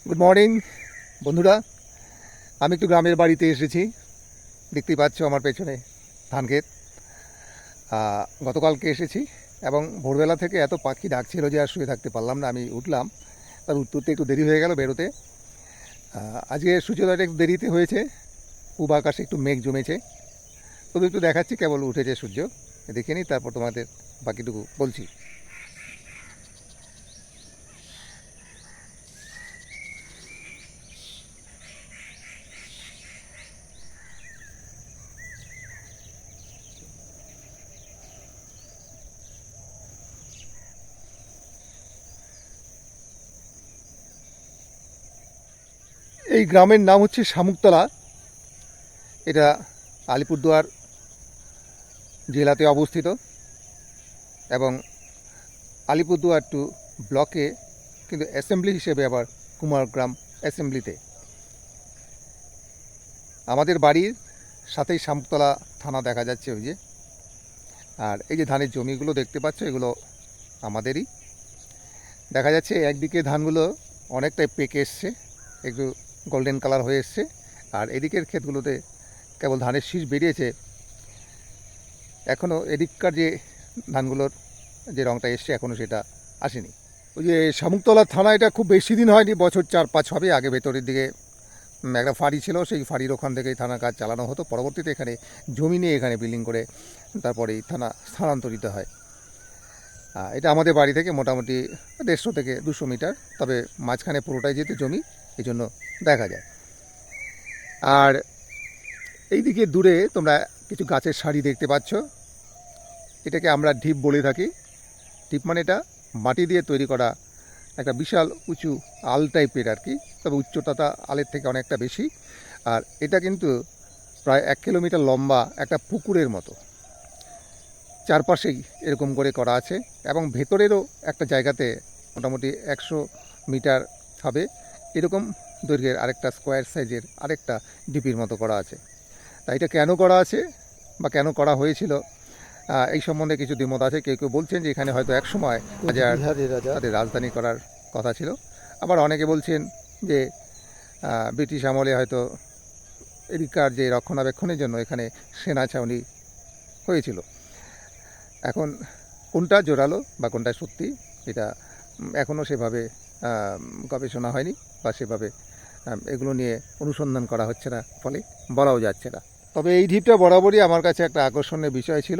Good morning বন্ধুরা, আমি একটু গ্রামের বাড়িতে এসেছি। দেখতেই পাচ্ছ আমার পেছনে ধান ক্ষেত। গতকালকে এসেছি এবং ভোরবেলা থেকে এত পাখি ডাকছিল যে আর শুয়ে থাকতে পারলাম না। আমি উঠলাম, তার উঠতে একটু দেরি হয়ে গেল বেরোতে। আজকে সূর্যোদয়টা একটু দেরিতে হয়েছে, পূব আকাশে একটু মেঘ জমেছে। তবে একটু দেখাচ্ছি, কেবল উঠেছে সূর্য, দেখে নিই, তারপর তোমাদের বাকিটুকু বলছি। এই গ্রামের নাম হচ্ছে সামুকতলা। এটা আলিপুরদুয়ার জেলাতে অবস্থিত এবং আলিপুরদুয়ার টু ব্লকে কিন্তু অ্যাসেম্বলি হিসেবে আবার কুমারগ্রাম অ্যাসেম্বলিতে। আমাদের বাড়ির সাথেই সামুকতলা থানা দেখা যাচ্ছে ওই যে। আর এই যে ধানের জমিগুলো দেখতে পাচ্ছ, এগুলো আমাদেরই। দেখা যাচ্ছে একদিকে ধানগুলো অনেকটাই পেকে এসছে, একটু গোল্ডেন কালার হয়ে এসছে, আর এদিকের ক্ষেতগুলোতে কেবল ধানের শীষ বেরিয়েছে। এখনও এদিককার যে ধানগুলোর যে রঙটা এসছে এখনও সেটা আসেনি। ওই যে শামুকতলা থানা, এটা খুব বেশি দিন হয়নি, বছর 4-5 হবে। আগে ভেতরের দিকে একটা ফাঁড়ি ছিল, সেই ফাঁড়ির ওখান থেকেই থানা কাজ চালানো হতো। পরবর্তীতে এখানে জমি নিয়ে এখানে বিল্ডিং করে তারপরে এই থানা স্থানান্তরিত হয়। এটা আমাদের বাড়ি থেকে মোটামুটি 150 থেকে 200 মিটার, তবে মাঝখানে পুরোটাই যেহেতু জমি, এই জন্য দেখা যায়। আর এইদিকে দূরে তোমরা কিছু গাছের সারি দেখতে পাচ্ছ, এটাকে আমরা ঢিপ বলে থাকি। ঢিপ মানে এটা মাটি দিয়ে তৈরি করা একটা বিশাল উঁচু আল টাইপের আর কি, তবে উচ্চতাটা আলের থেকে অনেকটা বেশি। আর এটা কিন্তু প্রায় 1 কিলোমিটার লম্বা একটা পুকুরের মতো, চারপাশেই এরকম করে করা আছে। এবং ভেতরেরও একটা জায়গাতে মোটামুটি 100 মিটার হবে এরকম দৈর্ঘ্যের আরেকটা স্কোয়ার সাইজের আরেকটা ডিপির মতো করা আছে। তাই এটা কেন করা আছে বা কেন করা হয়েছিল এই সম্বন্ধে কিছু দ্বিমত আছে। কেউ কেউ বলছেন যে এখানে হয়তো একসময় তাদের রাজধানী করার কথা ছিল। আবার অনেকে বলছেন যে ব্রিটিশ আমলে হয়তো এদিককার যে রক্ষণাবেক্ষণের জন্য এখানে সেনা ছাউনি হয়েছিল। এখন কোনটা জোরালো বা কোনটা সত্যি, এটা এখনও সেভাবে গবেষণা হয়নি বা সেভাবে এগুলো নিয়ে অনুসন্ধান করা হচ্ছে না, ফলে বলাও যাচ্ছে না। তবে এই ঢিপটা বরাবরই আমার কাছে একটা আকর্ষণীয় বিষয় ছিল।